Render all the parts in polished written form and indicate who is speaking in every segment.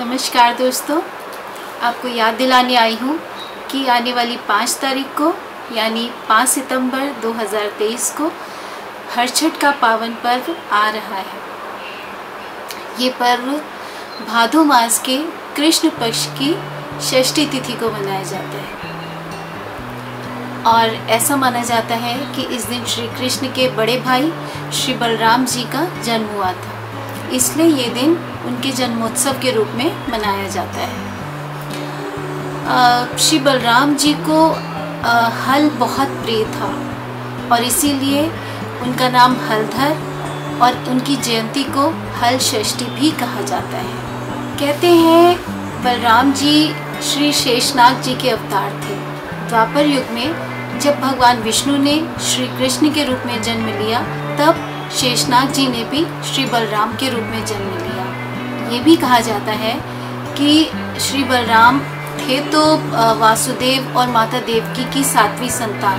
Speaker 1: नमस्कार दोस्तों, आपको याद दिलाने आई हूँ कि आने वाली 5 तारीख को यानी 5 सितंबर 2023 को हरछठ का पावन पर्व आ रहा है। ये पर्व भादो मास के कृष्ण पक्ष की षष्ठी तिथि को मनाया जाता है और ऐसा माना जाता है कि इस दिन श्री कृष्ण के बड़े भाई श्री बलराम जी का जन्म हुआ था, इसलिए ये दिन उनके जन्मोत्सव के रूप में मनाया जाता है। श्री बलराम जी को हल बहुत प्रिय था और इसीलिए उनका नाम हलधर और उनकी जयंती को हल षष्ठी भी कहा जाता है। कहते हैं बलराम जी श्री शेषनाग जी के अवतार थे। द्वापर युग में जब भगवान विष्णु ने श्री कृष्ण के रूप में जन्म लिया, तब शेषनाग जी ने भी श्री बलराम के रूप में जन्म लिया। ये भी कहा जाता है कि श्री बलराम थे तो वासुदेव और माता देवकी की 7वीं संतान,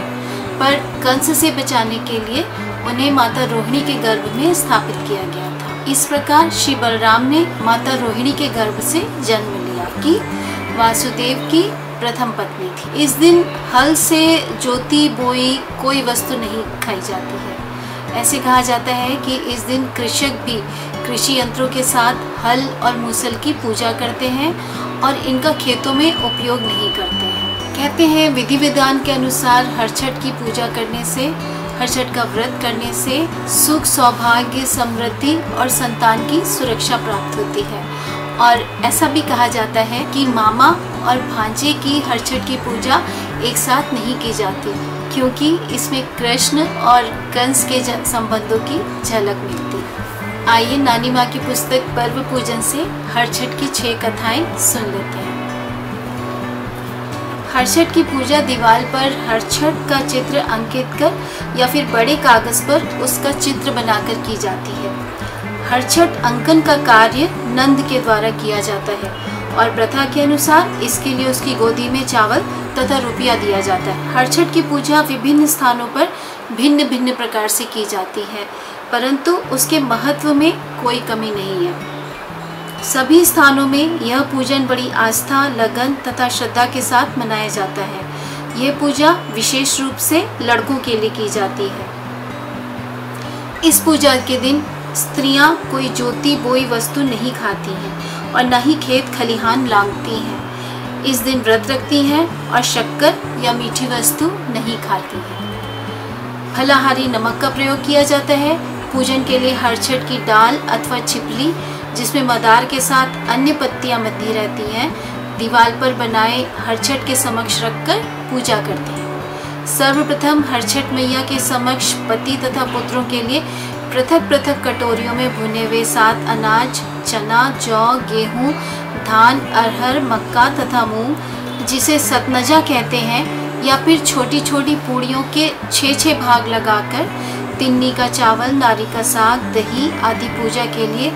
Speaker 1: पर कंस से बचाने के लिए उन्हें माता रोहिणी के गर्भ में स्थापित किया गया था। इस प्रकार श्री बलराम ने माता रोहिणी के गर्भ से जन्म लिया कि वासुदेव की प्रथम पत्नी थी। इस दिन हल से जोती बोई कोई वस्तु नहीं खाई जाती है। ऐसे कहा जाता है कि इस दिन कृषक भी कृषि यंत्रों के साथ हल और मूसल की पूजा करते हैं और इनका खेतों में उपयोग नहीं करते हैं। कहते हैं विधि विधान के अनुसार हरछठ की पूजा करने से, हरछठ का व्रत करने से सुख, सौभाग्य, समृद्धि और संतान की सुरक्षा प्राप्त होती है। और ऐसा भी कहा जाता है कि मामा और भांजे की हरछठ की पूजा एक साथ नहीं की जाती, क्योंकि इसमें कृष्ण और कंस के संबंधों की झलक मिलती है। आइए नानी माँ की पुस्तक पर्व पूजन से हरछठ की 6 कथाएं सुन लेते हैं। हरछठ की पूजा दीवार पर हरछठ का चित्र अंकित कर या फिर बड़े कागज पर उसका चित्र बनाकर की जाती है। हरछठ अंकन का कार्य नंद के द्वारा किया जाता है और प्रथा के अनुसार इसके लिए उसकी गोदी में चावल तथा रुपया दिया जाता है। हरछठ की पूजा विभिन्न स्थानों पर भिन्न भिन्न प्रकार से की जाती है, परंतु उसके महत्व में कोई कमी नहीं है। सभी स्थानों में यह पूजन बड़ी आस्था, लगन तथा श्रद्धा के साथ मनाया जाता है। यह पूजा विशेष रूप से लड़कों के लिए की जाती है। इस पूजा के दिन स्त्रियां कोई जोती बोई वस्तु नहीं खाती हैं और न ही खेत खलिहान लांघती हैं। इस दिन व्रत रखती हैं और शक्कर या मीठी वस्तु नहीं खाती हैं। फलाहारी नमक का प्रयोग किया जाता है। पूजन के लिए हरछठ की डाल अथवा छिपली, जिसमें मदार के साथ अन्य पत्तियां बंधी रहती हैं, दीवार पर बनाए हरछठ के समक्ष रखकर पूजा करते हैं। सर्वप्रथम हरछठ मैया के समक्ष पति तथा पुत्रों के लिए पृथक पृथक कटोरियों में भुने हुए 7 अनाज, चना, जौ, गेहूं, धान, अरहर, मक्का तथा मूंग, जिसे सतनजा कहते हैं, या फिर छोटी छोटी पूड़ियों के 6-6 भाग लगाकर तिन्नी का चावल, नारी का साग, दही आदि पूजा के लिए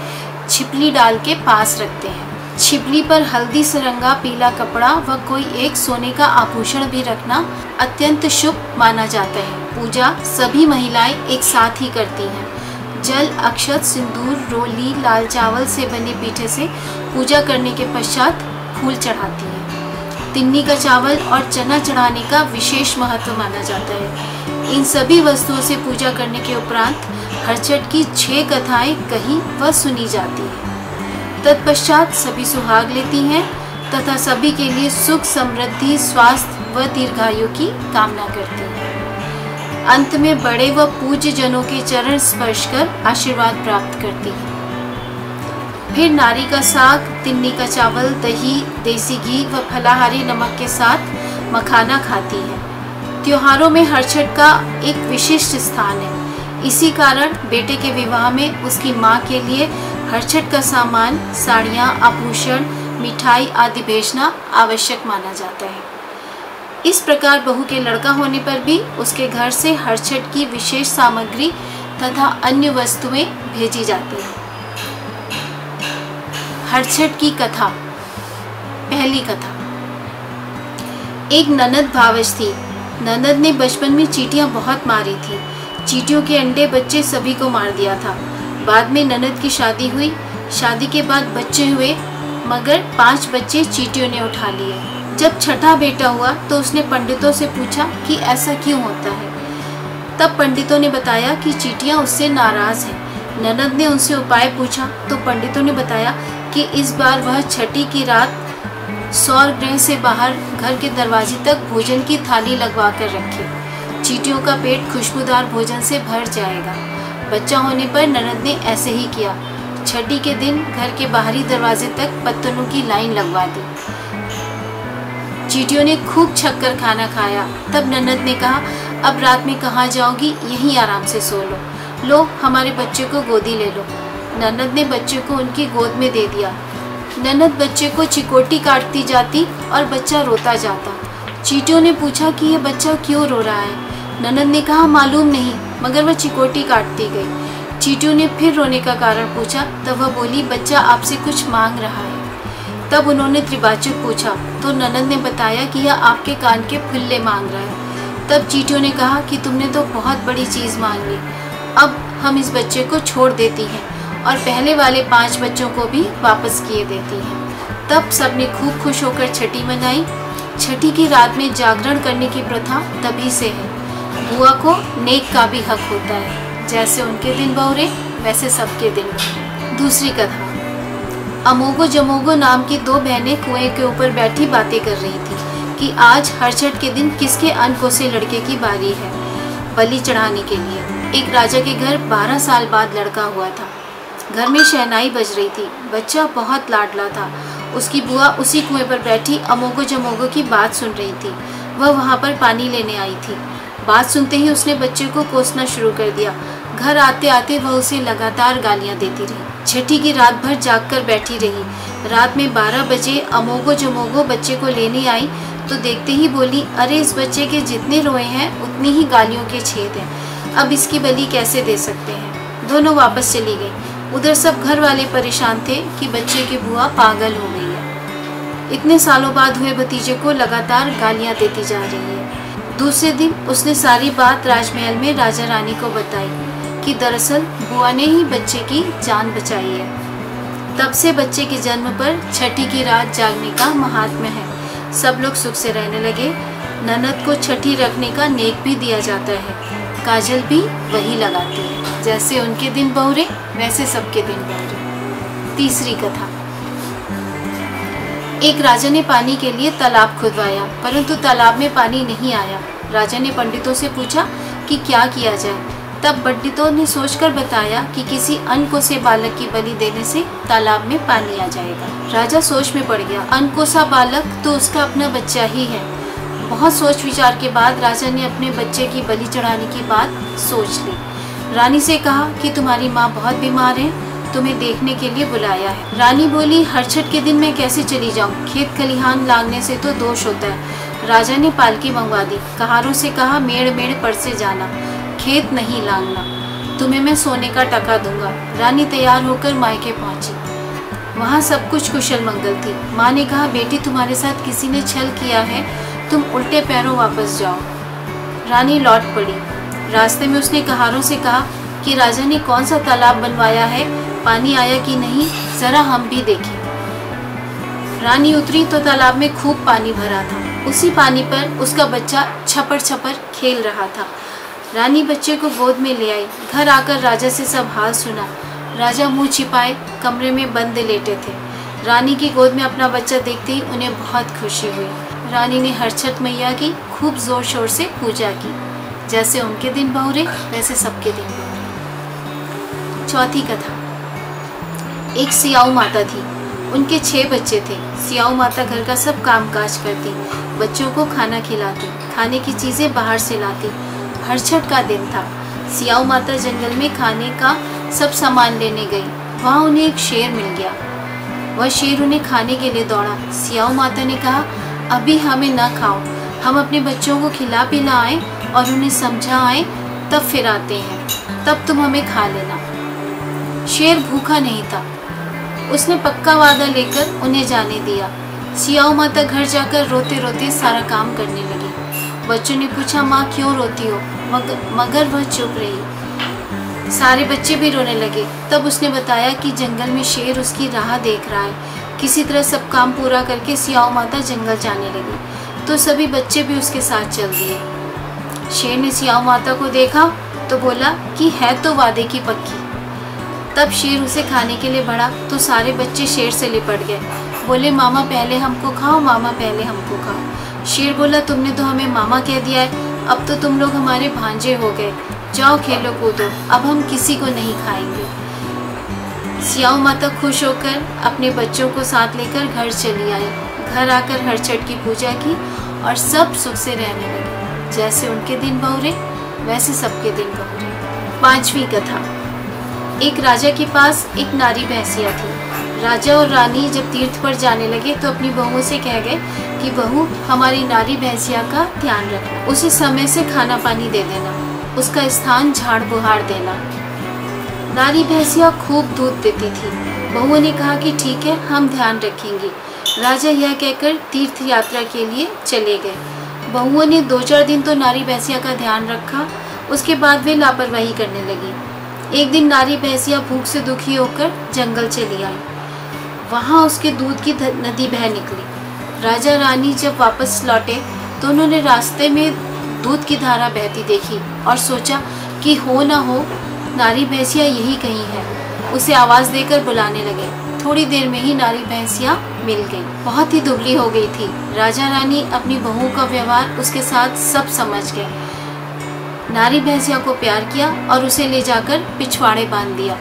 Speaker 1: छिपली डाल के पास रखते हैं। छिपली पर हल्दी से रंगा पीला कपड़ा व कोई एक सोने का आभूषण भी रखना अत्यंत शुभ माना जाता है। पूजा सभी महिलाएं एक साथ ही करती हैं। जल, अक्षत, सिंदूर, रोली, लाल चावल से बने पीठे से पूजा करने के पश्चात फूल चढ़ाती है। तिन्नी का चावल और चना चढ़ाने का विशेष महत्व माना जाता है। इन सभी वस्तुओं से पूजा करने के उपरांत हरछठ की 6 कथाएं कही व सुनी जाती है। तत्पश्चात सभी सुहाग लेती हैं तथा सभी के लिए सुख, समृद्धि, स्वास्थ्य व दीर्घायु की कामना करती हैं। अंत में बड़े व पूज्य जनों के चरण स्पर्श कर आशीर्वाद प्राप्त करती है। फिर नारी का साग, तिन्नी का चावल, दही, देसी घी व फलाहारी नमक के साथ मखाना खाती है। त्योहारों में हरछठ का एक विशिष्ट स्थान है। इसी कारण बेटे के विवाह में उसकी माँ के लिए हरछठ का सामान, साड़ियाँ, आभूषण, मिठाई आदि भेजना आवश्यक माना जाता है। इस प्रकार बहू के लड़का होने पर भी उसके घर से हरछठ की विशेष सामग्री तथा अन्य वस्तुएं भेजी जाती हैं। हरछठ की कथा। पहली कथा। एक ननद भावश थी। ननद ने बचपन में चींटियां बहुत मारी थी। चींटियों के अंडे बच्चे सभी को मार दिया था। बाद में ननद की शादी हुई। शादी के बाद बच्चे हुए मगर 5 बच्चे चींटियों ने उठा लिए। जब छठा बेटा हुआ तो उसने पंडितों से पूछा कि ऐसा क्यों होता है। तब पंडितों ने बताया कि चींटियां उससे नाराज हैं। ननद ने उनसे उपाय पूछा तो पंडितों ने बताया कि इस बार वह छठी की रात सौर गृह से बाहर घर के दरवाजे तक भोजन की थाली लगवा कर रखे। चींटियों का पेट खुशबूदार भोजन से भर जाएगा। बच्चा होने पर ननद ने ऐसे ही किया। छठी के दिन घर के बाहरी दरवाजे तक पत्तलों की लाइन लगवा दी। चींटियों ने खूब छक्कर खाना खाया। तब ननद ने कहा, अब रात में कहाँ जाओगी, यहीं आराम से सो लो। हमारे बच्चे को गोदी ले लो। ननद ने बच्चे को उनकी गोद में दे दिया। ननद बच्चे को चिकोटी काटती जाती और बच्चा रोता जाता। चींटियों ने पूछा कि यह बच्चा क्यों रो रहा है। ननद ने कहा, मालूम नहीं, मगर वह चिकोटी काटती गई। चींटियों ने फिर रोने का कारण पूछा। तब वह बोली, बच्चा आपसे कुछ मांग रहा है। तब उन्होंने त्रिबाचक पूछा तो ननद ने बताया कि यह आपके कान के फुल्ले मांग रहा है। तब चींटियों ने कहा कि तुमने तो बहुत बड़ी चीज़ मांग ली, अब हम इस बच्चे को छोड़ देती हैं और पहले वाले 5 बच्चों को भी वापस किए देती हैं। तब सबने खूब खुश होकर छठी मनाई। छठी की रात में जागरण करने की प्रथा तभी से है। बुआ को नेक का भी हक होता है। जैसे उनके दिन बहुरे वैसे सबके दिन बहुरे। दूसरी कथा। अमोगो जमोगो नाम की 2 बहनें कुएं के ऊपर बैठी बातें कर रही थी कि आज हरछठ के दिन किसके अनकोसे लड़के की बारी है बलि चढ़ाने के लिए। एक राजा के घर 12 साल बाद लड़का हुआ था। घर में शहनाई बज रही थी। बच्चा बहुत लाडला था। उसकी बुआ उसी कुएं पर बैठी अमोगो जमोगो की बात सुन रही थी। वह वहाँ पर पानी लेने आई थी। बात सुनते ही उसने बच्चे को कोसना शुरू कर दिया। घर आते आते वह उसे लगातार गालियाँ देती रही। छठी की रात भर जाग कर बैठी रही। रात में 12 बजे अमोगो जमोगो बच्चे को लेने आई तो देखते ही बोली, अरे इस बच्चे के जितने रोए हैं उतनी ही गालियों के छेद हैं, अब इसकी बलि कैसे दे सकते हैं। दोनों वापस चली गई। उधर सब घर वाले परेशान थे कि बच्चे की बुआ पागल हो गई है। इतने सालों बाद हुए भतीजे को लगातार गालियाँ देती जा रही है। दूसरे दिन उसने सारी बात राजमहल में राजा रानी को बताई कि दरअसल बुआ ने ही बच्चे की जान बचाई है। तब से बच्चे के जन्म पर छठी की रात जागने का महात्म्य है। सब लोग सुख से रहने लगे। ननद को छठी रखने का नेक भी दिया जाता है। काजल भी वही लगाती है। जैसे उनके दिन बहुरे वैसे सबके दिन बहुरे। तीसरी कथा। एक राजा ने पानी के लिए तालाब खुदवाया, परंतु तालाब में पानी नहीं आया। राजा ने पंडितों से पूछा कि क्या किया जाए। तब पंडितों ने सोचकर बताया कि किसी अनकोसे बालक की बलि देने से तालाब में पानी आ जाएगा। राजा सोच में पड़ गया। अनकोसा बालक तो उसका अपना बच्चा ही है। बहुत सोच विचार के बाद राजा ने अपने बच्चे की बलि चढ़ाने की बात सोच ली। रानी से कहा कि तुम्हारी माँ बहुत बीमार है, तुम्हें देखने के लिए बुलाया है। रानी बोली, हरछठ के दिन मैं कैसे चली जाऊँ, खेत खलिहान लांगने से तो दोष होता है। राजा ने पालकी मंगवा दी। कहारों से कहा, मेड़ मेड़ पर से जाना, खेत नहीं लांगना, तुम्हें मैं सोने का टका दूंगा। रानी तैयार होकर मायके पहुंची। वहाँ सब कुछ कुशल मंगल थी। माँ ने कहा, बेटी तुम्हारे साथ किसी ने छल किया है, तुम उल्टे पैरों वापस जाओ। रानी लौट पड़ी। रास्ते में उसने कहारों से कहा कि राजा ने कौन सा तालाब बनवाया है, पानी आया कि नहीं, जरा हम भी देखें। रानी उतरी तो तालाब में खूब पानी भरा था। उसी पानी पर उसका बच्चा छपर छपर खेल रहा था। रानी बच्चे को गोद में ले आई। घर आकर राजा से सब हाल सुना। राजा मुंह छिपाए कमरे में बंद लेटे थे। रानी की गोद में अपना बच्चा देखते ही उन्हें बहुत खुशी हुई। रानी ने हरछठ मैया की खूब जोर शोर से पूजा की। जैसे उनके दिन बहुरे वैसे सबके दिन बहुरे। चौथी कथा। एक सियाऊ माता थी। उनके 6 बच्चे थे। सियाऊ माता घर का सब काम काज करती, बच्चों को खाना खिलाती, खाने की चीज़ें बाहर से लाती। हरछठ का दिन था। सियाऊ माता जंगल में खाने का सब सामान लेने गई। वहाँ उन्हें एक शेर मिल गया। वह शेर उन्हें खाने के लिए दौड़ा। सियाऊ माता ने कहा, अभी हमें न खाओ, हम अपने बच्चों को खिला पिला आए और उन्हें समझा आए, तब फिर आते हैं, तब तुम हमें खा लेना। शेर भूखा नहीं था। उसने पक्का वादा लेकर उन्हें जाने दिया। सियाऊ माता घर जाकर रोते रोते सारा काम करने लगी। बच्चों ने पूछा, माँ क्यों रोती हो, मगर वह चुप रही। सारे बच्चे भी रोने लगे। तब उसने बताया कि जंगल में शेर उसकी राह देख रहा है। किसी तरह सब काम पूरा करके सियाओ माता जंगल जाने लगी, तो सभी बच्चे भी उसके साथ चल दिए। शेर ने सियाओ माता को देखा तो बोला कि है तो वादे की पक्की। तब शेर उसे खाने के लिए बढ़ा तो सारे बच्चे शेर से लिपट गए, बोले मामा पहले हमको खाओ, मामा पहले हमको खाओ। शेर बोला तुमने तो हमें मामा कह दिया है, अब तो तुम लोग हमारे भांजे हो गए, जाओ खेलो कूदो, अब हम किसी को नहीं खाएंगे। सियाओ माता खुश होकर अपने बच्चों को साथ लेकर घर चली आई। घर आकर हरछठ की पूजा की और सब सुख से रहने लगे। जैसे उनके दिन बहुरे वैसे सबके दिन बहुरे। 5वीं कथा। एक राजा के पास एक नारी भैंसिया थी। राजा और रानी जब तीर्थ पर जाने लगे तो अपनी बहू से कह गए कि बहू हमारी नारी भैंसिया का ध्यान रखना, उसे समय से खाना पानी दे देना, उसका स्थान झाड़ बुहार देना। नारी भैंसिया खूब दूध देती थी। बहुओं ने कहा कि ठीक है, हम ध्यान रखेंगे। राजा यह कहकर तीर्थ यात्रा के लिए चले गए। बहुओं ने 2-4 दिन तो नारी भैंसिया का ध्यान रखा, उसके बाद वे लापरवाही करने लगी। एक दिन नारी भैंसिया भूख से दुखी होकर जंगल चली आई। वहाँ उसके दूध की नदी बह निकली। राजा रानी जब वापस लौटे तो उन्होंने रास्ते में दूध की धारा बहती देखी और सोचा कि हो ना हो नारी भैंसिया यही कहीं है। उसे आवाज़ देकर बुलाने लगे। थोड़ी देर में ही नारी भैंसिया मिल गई। बहुत ही दुबली हो गई थी। राजा रानी अपनी बहू का व्यवहार उसके साथ सब समझ गए। नारी भैंसिया को प्यार किया और उसे ले जाकर पिछवाड़े बांध दिया।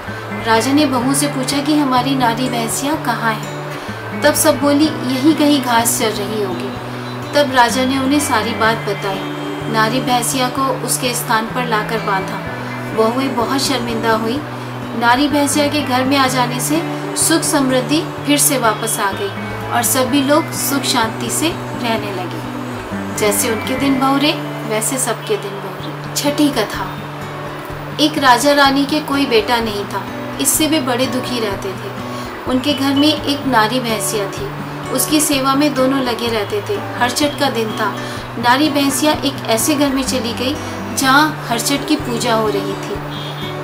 Speaker 1: राजा ने बहू से पूछा कि हमारी नारी भैंसिया कहाँ है। तब सब बोली यही कहीं घास चर रही होगी। तब राजा ने उन्हें सारी बात बताई। नारी भैंसिया को उसके स्थान पर लाकर बांधा। बहुएं बहुत शर्मिंदा हुई। नारी भैंसिया के घर में आ जाने से सुख समृद्धि फिर से वापस आ गई और सभी लोग सुख शांति से रहने लगे। जैसे उनके दिन बहुरे वैसे सबके दिन बहुरे। 6ठी कथा। एक राजा रानी के कोई बेटा नहीं था, इससे वे बड़े दुखी रहते थे। उनके घर में एक नारी भैंसिया थी, उसकी सेवा में दोनों लगे रहते थे। हरछठ का दिन था। नारी भैंसिया एक ऐसे घर में चली गई जहाँ हरछठ की पूजा हो रही थी।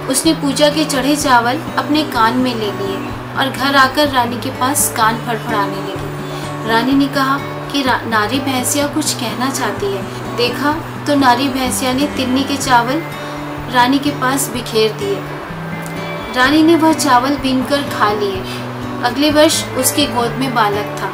Speaker 1: उसने पूजा के चढ़े चावल अपने कान में ले लिए और घर आकर रानी के पास कान फड़फड़ाने लगी। रानी ने कहा कि नारी भैंसिया कुछ कहना चाहती है। देखा तो नारी भैंसिया ने तिन्नी के चावल रानी के पास बिखेर दिए। रानी ने वह चावल बीनकर खा लिए। अगले वर्ष उसकी गोद में बालक था।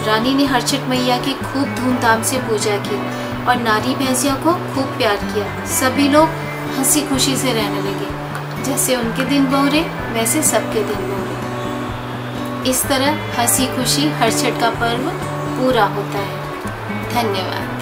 Speaker 1: रानी ने हरछठ मैया की खूब धूमधाम से पूजा की और नारी भैंसिया को खूब प्यार किया। सभी लोग हंसी खुशी से रहने लगे। जैसे उनके दिन बहुरे वैसे सबके दिन बहुरे। इस तरह हंसी खुशी हरछठ का पर्व पूरा होता है। धन्यवाद।